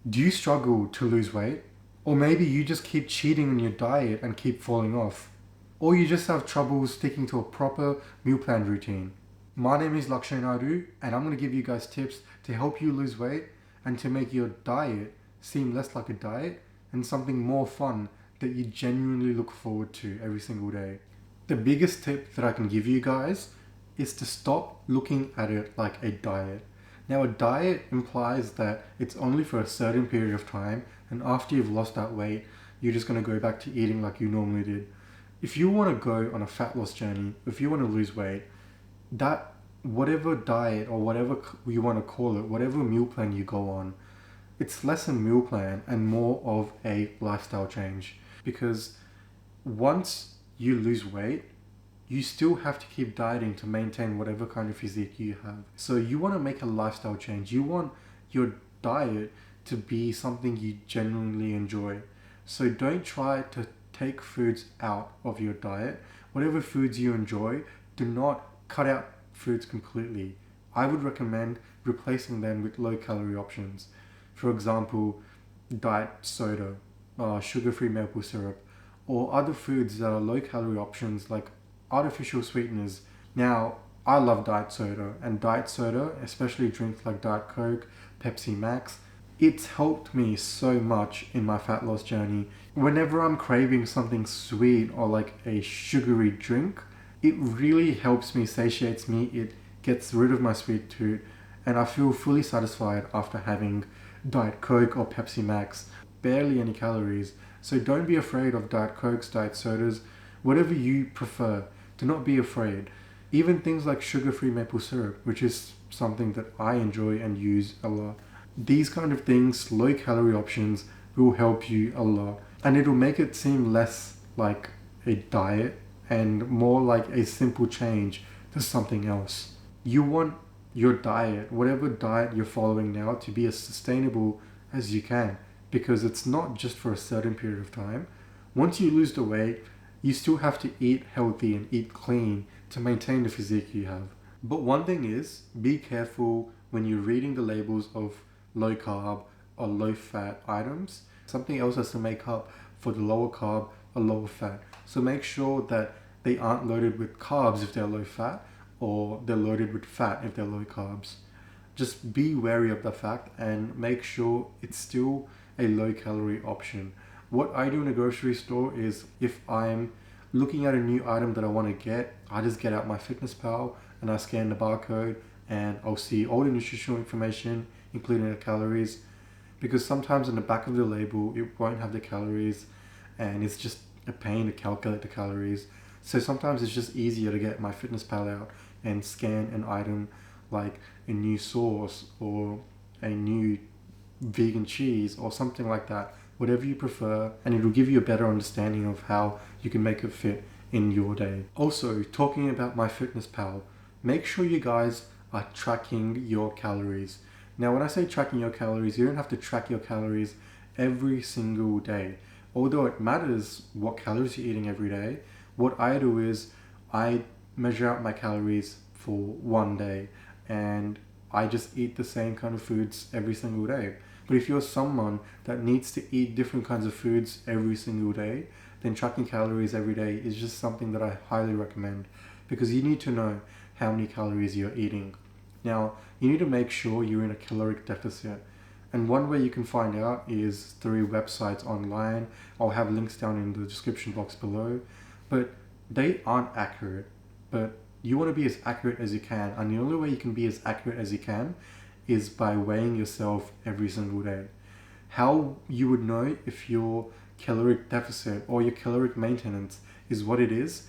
Do you struggle to lose weight? Or maybe you just keep cheating on your diet and keep falling off? Or you just have trouble sticking to a proper meal plan routine? My name is Lakshay Naidu, and I'm going to give you guys tips to help you lose weight and to make your diet seem less like a diet and something more fun that you genuinely look forward to every single day. The biggest tip that I can give you guys is to stop looking at it like a diet. Now, a diet implies that it's only for a certain period of time, and after you've lost that weight, you're just going to go back to eating like you normally did. If you want to go on a fat loss journey, if you want to lose weight, that whatever diet or whatever you want to call it, whatever meal plan you go on, it's less a meal plan and more of a lifestyle change. Because once you lose weight, you still have to keep dieting to maintain whatever kind of physique you have. So you want to make a lifestyle change. You want your diet to be something you genuinely enjoy. So don't try to take foods out of your diet. Whatever foods you enjoy, do not cut out foods completely. I would recommend replacing them with low calorie options. For example, diet soda, sugar-free maple syrup, or other foods that are low calorie options like artificial sweeteners. Now, I love diet soda, and diet soda, especially drinks like Diet Coke, Pepsi Max, it's helped me so much in my fat loss journey. Whenever I'm craving something sweet or like a sugary drink, it really helps me, satiates me, it gets rid of my sweet tooth, and I feel fully satisfied after having Diet Coke or Pepsi Max. Barely any calories. So don't be afraid of Diet Cokes, Diet Sodas, whatever you prefer. Do not be afraid. Even things like sugar-free maple syrup, which is something that I enjoy and use a lot. These kind of things, low calorie options, will help you a lot. And it'll make it seem less like a diet and more like a simple change to something else. You want your diet, whatever diet you're following now, to be as sustainable as you can, because it's not just for a certain period of time. Once you lose the weight, you still have to eat healthy and eat clean to maintain the physique you have. But one thing is, be careful when you're reading the labels of low carb or low fat items. Something else has to make up for the lower carb or lower fat. So make sure that they aren't loaded with carbs if they're low fat, or they're loaded with fat if they're low carbs. Just be wary of the fact and make sure it's still a low calorie option. What I do in a grocery store is, if I'm looking at a new item that I want to get, I just get out my Fitness Pal and I scan the barcode, and I'll see all the nutritional information, including the calories, because sometimes on the back of the label it won't have the calories and it's just a pain to calculate the calories. So sometimes it's just easier to get my Fitness Pal out and scan an item like a new sauce or a new vegan cheese or something like that, whatever you prefer, and it'll give you a better understanding of how you can make it fit in your day. Also, talking about my Fitness Pal, make sure you guys are tracking your calories. Now, when I say tracking your calories, you don't have to track your calories every single day. Although it matters what calories you're eating every day, what I do is I measure out my calories for one day and I just eat the same kind of foods every single day. But if you're someone that needs to eat different kinds of foods every single day, then tracking calories every day is just something that I highly recommend, because you need to know how many calories you're eating. Now, you need to make sure you're in a caloric deficit. And one way you can find out is through websites online. I'll have links down in the description box below. But they aren't accurate. But you want to be as accurate as you can. And the only way you can be as accurate as you can is by weighing yourself every single day. How you would know if your caloric deficit or your caloric maintenance is what it is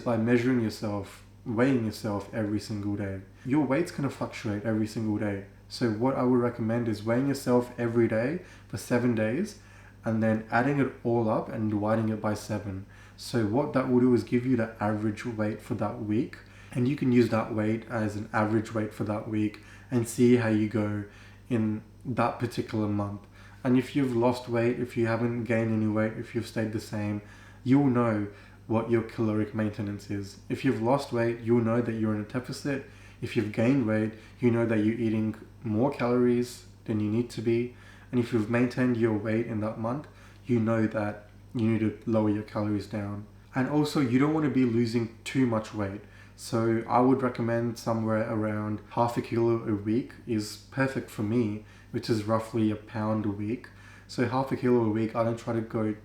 by measuring yourself, weighing yourself every single day. Your weight's going to fluctuate every single day. So what I would recommend is weighing yourself every day for 7 days and then adding it all up and dividing it by 7. So what that will do is give you the average weight for that week, and you can use that weight as an average weight for that week and see how you go in that particular month. And if you've lost weight, if you haven't gained any weight, if you've stayed the same, you'll know what your caloric maintenance is. If you've lost weight, you'll know that you're in a deficit. If you've gained weight, you know that you're eating more calories than you need to be. And if you've maintained your weight in that month, you know that you need to lower your calories down. And also, you don't want to be losing too much weight. So I would recommend somewhere around half a kilo a week is perfect for me, which is roughly a pound a week. So half a kilo a week, I don't try to go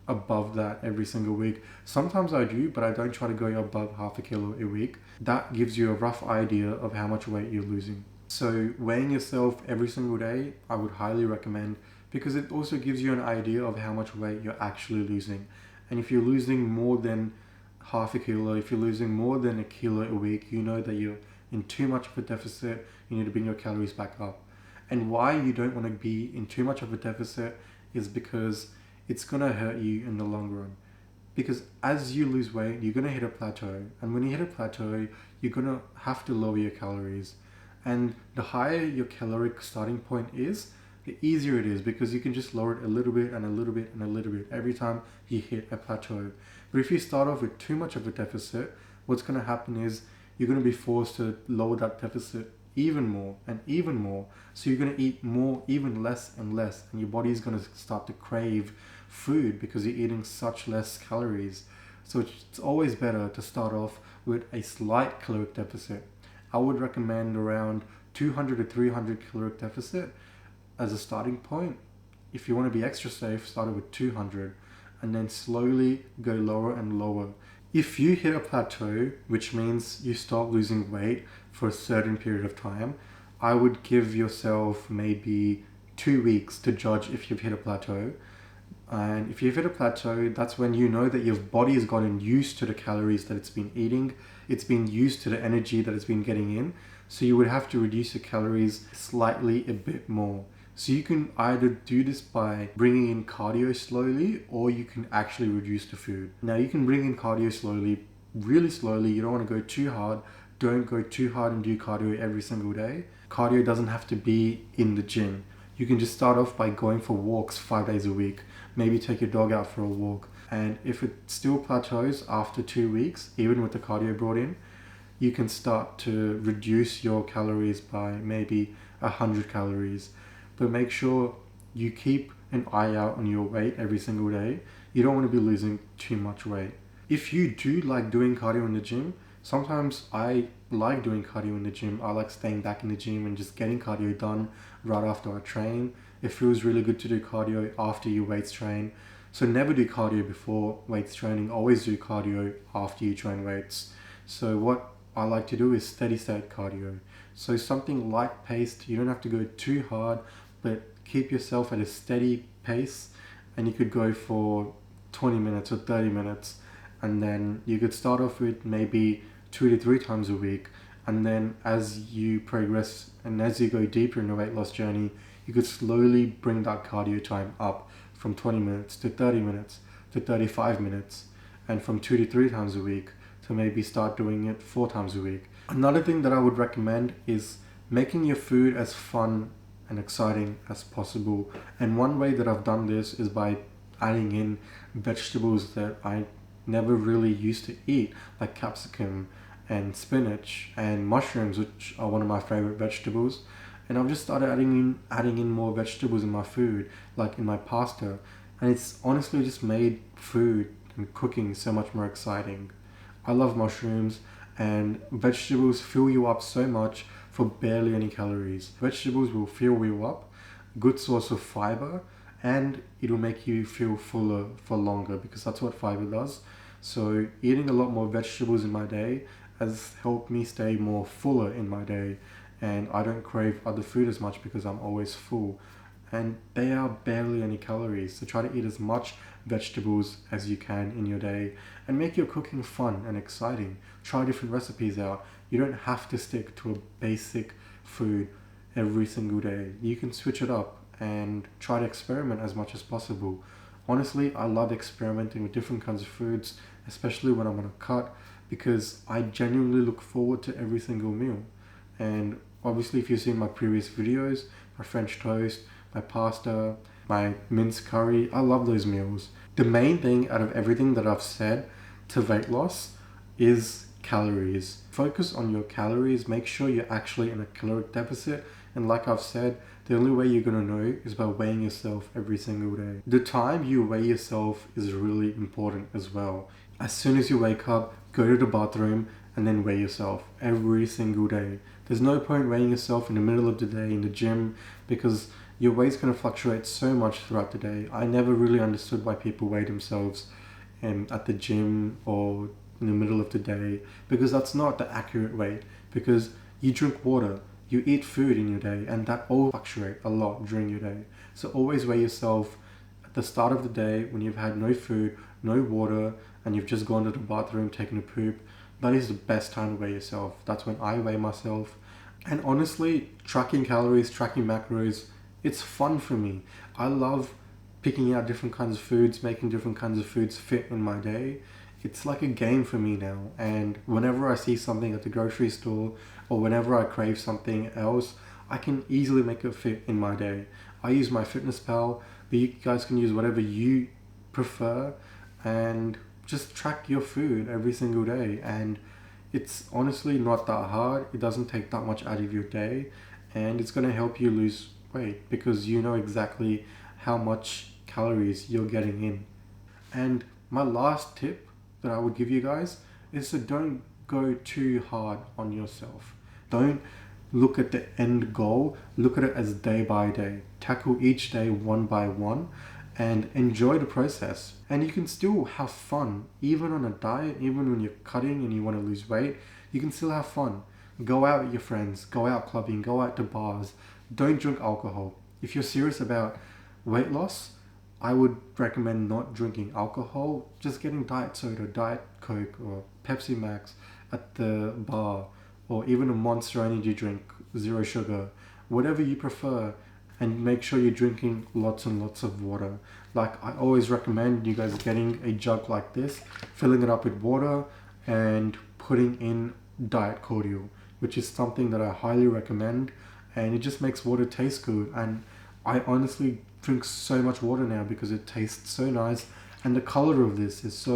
above that every single week. Sometimes I do, but I don't try to go above half a kilo a week. That gives you a rough idea of how much weight you're losing. So weighing yourself every single day, I would highly recommend, because it also gives you an idea of how much weight you're actually losing. And if you're losing more than half a kilo, if you're losing more than a kilo a week, you know that you're in too much of a deficit. You need to bring your calories back up. And why you don't want to be in too much of a deficit is because it's going to hurt you in the long run. Because as you lose weight, you're going to hit a plateau. And when you hit a plateau, you're going to have to lower your calories. And the higher your caloric starting point is, the easier it is, because you can just lower it a little bit and a little bit and a little bit every time you hit a plateau. But if you start off with too much of a deficit, what's going to happen is you're going to be forced to lower that deficit even more and even more. So you're going to eat more, even less and less, and your body is going to start to crave food because you're eating such less calories. So it's always better to start off with a slight caloric deficit. I would recommend around 200 to 300 caloric deficit as a starting point. If you want to be extra safe, start it with 200 and then slowly go lower and lower. If you hit a plateau, which means you stop losing weight for a certain period of time, I would give yourself maybe 2 weeks to judge if you've hit a plateau. And if you've hit a plateau, that's when you know that your body has gotten used to the calories that it's been eating. It's been used to the energy that it's been getting in. So you would have to reduce your calories slightly a bit more. So you can either do this by bringing in cardio slowly, or you can actually reduce the food. Now you can bring in cardio slowly, really slowly. You don't want to go too hard. Don't go too hard and do cardio every single day. Cardio doesn't have to be in the gym. You can just start off by going for walks 5 days a week. Maybe take your dog out for a walk. And if it still plateaus after 2 weeks, even with the cardio brought in, you can start to reduce your calories by maybe 100 calories. But make sure you keep an eye out on your weight every single day. You don't want to be losing too much weight. If you do like doing cardio in the gym, sometimes I like doing cardio in the gym. I like staying back in the gym and just getting cardio done right after I train. It feels really good to do cardio after you weights train. So never do cardio before weights training. Always do cardio after you train weights. So what I like to do is steady state cardio. So something light paced. You don't have to go too hard, but keep yourself at a steady pace. And you could go for 20 minutes or 30 minutes. And then you could start off with maybe 2 to 3 times a week. And then as you progress and as you go deeper in the weight loss journey, you could slowly bring that cardio time up from 20 minutes to 30 minutes to 35 minutes, and from 2 to 3 times a week to maybe start doing it 4 times a week. Another thing that I would recommend is making your food as fun and exciting as possible. And one way that I've done this is by adding in vegetables that I never really used to eat, like capsicum and spinach and mushrooms, which are one of my favorite vegetables. And I've just started adding in more vegetables in my food, like in my pasta. And it's honestly just made food and cooking so much more exciting. I love mushrooms, and vegetables fill you up so much for barely any calories. Vegetables will fill you up, good source of fiber, and it'll make you feel fuller for longer, because that's what fiber does. So eating a lot more vegetables in my day has helped me stay more fuller in my day, and I don't crave other food as much because I'm always full. And they are barely any calories, so try to eat as much vegetables as you can in your day and make your cooking fun and exciting. Try different recipes out. You don't have to stick to a basic food every single day. You can switch it up and try to experiment as much as possible. Honestly, I love experimenting with different kinds of foods, especially when I'm on a cut, because I genuinely look forward to every single meal. And obviously, if you've seen my previous videos, my French toast, my pasta, my minced curry, I love those meals. The main thing out of everything that I've said to weight loss is calories. Focus on your calories. Make sure you're actually in a caloric deficit And like I've said, the only way you're going to know is by weighing yourself every single day. The time you weigh yourself is really important as well. As soon as you wake up, go to the bathroom and then weigh yourself every single day. There's no point weighing yourself in the middle of the day in the gym because your weight's going to fluctuate so much throughout the day. I never really understood why people weigh themselves at the gym or in the middle of the day, because that's not the accurate weight. Because you drink water, you eat food in your day, and that all fluctuate a lot during your day. So always weigh yourself at the start of the day when you've had no food, no water, and you've just gone to the bathroom, taken a poop. That is the best time to weigh yourself. That's when I weigh myself. And honestly, tracking calories, tracking macros, it's fun for me. I love picking out different kinds of foods, making different kinds of foods fit in my day. It's like a game for me now. And whenever I see something at the grocery store or whenever I crave something else, I can easily make it fit in my day. I use my Fitness Pal, but you guys can use whatever you prefer and just track your food every single day. And it's honestly not that hard. It doesn't take that much out of your day, and it's going to help you lose weight because you know exactly how much calories you're getting in. And my last tip that I would give you guys is to don't go too hard on yourself. Don't look at the end goal. Look at it as day by day. Tackle each day one by one and enjoy the process. And you can still have fun even on a diet. Even when you're cutting and you want to lose weight, you can still have fun. Go out with your friends, go out clubbing, go out to bars. Don't drink alcohol. If you're serious about weight loss, I would recommend not drinking alcohol, just getting diet soda, diet Coke or Pepsi Max at the bar, or even a Monster Energy drink, zero sugar, whatever you prefer. And make sure you're drinking lots and lots of water. Like I always recommend you guys getting a jug like this, filling it up with water and putting in diet cordial, which is something that I highly recommend, and it just makes water taste good. And I honestly drink so much water now because it tastes so nice, and the color of this is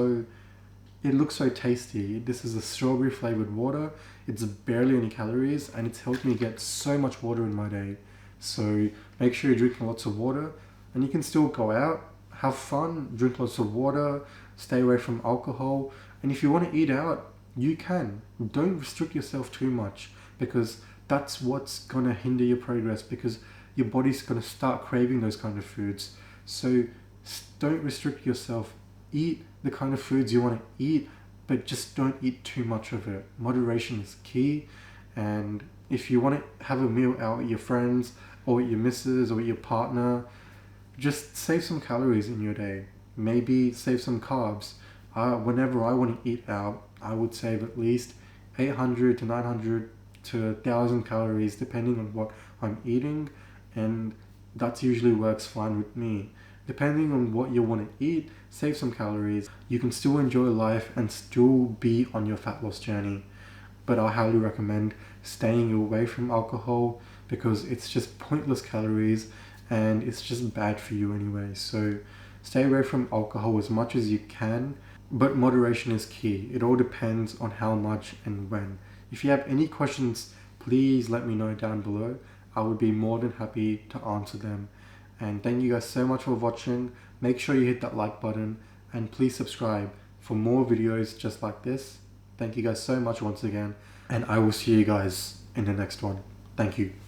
it looks so tasty. This is a strawberry flavored water. It's barely any calories, and it's helped me get so much water in my day. So make sure you're drinking lots of water, and you can still go out, have fun, drink lots of water, stay away from alcohol. And if you want to eat out, you can. Don't restrict yourself too much, because that's what's going to hinder your progress, because your body's going to start craving those kind of foods. So don't restrict yourself. Eat the kind of foods you want to eat, but just don't eat too much of it. Moderation is key. And if you want to have a meal out with your friends or with your missus or with your partner, just save some calories in your day. Maybe save some carbs. Whenever I want to eat out, I would save at least 800 to 900 to 1,000 calories depending on what I'm eating, and that usually works fine with me. Depending on what you want to eat, save some calories. You can still enjoy life and still be on your fat loss journey. But I highly recommend staying away from alcohol because it's just pointless calories and it's just bad for you anyway. So stay away from alcohol as much as you can, but moderation is key. It all depends on how much and when. If you have any questions, please let me know down below. I would be more than happy to answer them. And thank you guys so much for watching. Make sure you hit that like button and please subscribe for more videos just like this. Thank you guys so much once again, and I will see you guys in the next one. Thank you.